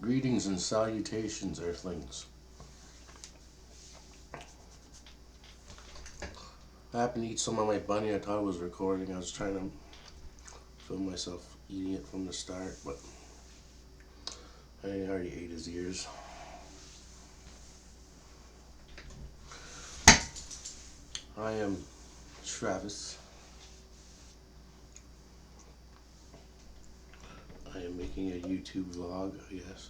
Greetings and salutations, Earthlings. I happened to eat some of my bunny. I thought it was recording. I was trying to film myself eating it from the start, but I already ate his ears. I am Travis. I am making a YouTube vlog, I guess.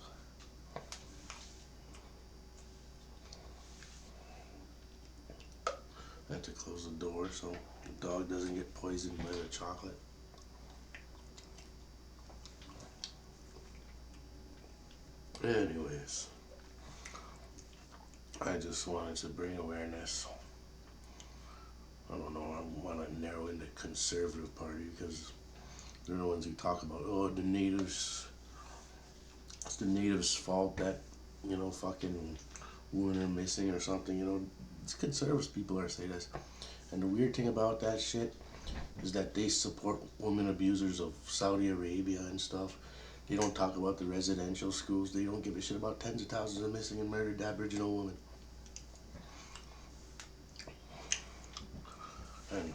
I had to close the door so the dog doesn't get poisoned by the chocolate. Anyways, I just wanted to bring awareness. I don't know, I want to narrow in the conservative party because they're the ones who talk about, oh, the natives, it's the natives' fault that, fucking women are missing or something, it's conservative people are saying this. And the weird thing about that shit is that they support women abusers of Saudi Arabia and stuff. They don't talk about the residential schools. They don't give a shit about tens of thousands of missing and murdered Aboriginal women. And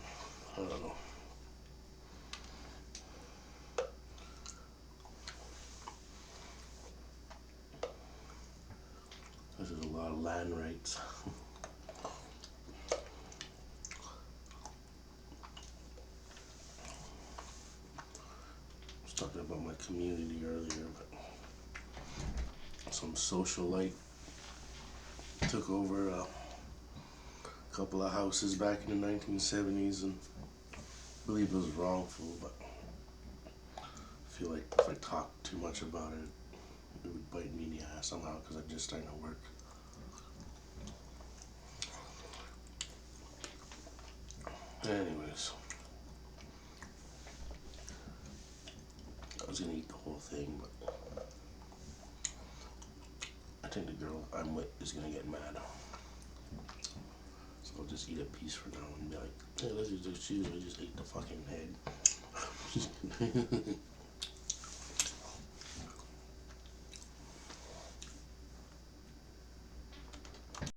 I don't know. This is a lot of land rights. I was talking about my community earlier, but some socialite took over a couple of houses back in the 1970s, and I believe it was wrongful, but I feel like if I talk too much about it, it would bite me in the ass somehow because I'm just starting to work. Anyways, I was gonna eat the whole thing, but I think the girl I'm with is gonna get mad. So I'll just eat a piece for now and be like, hey, let's just choose. I just ate the fucking head.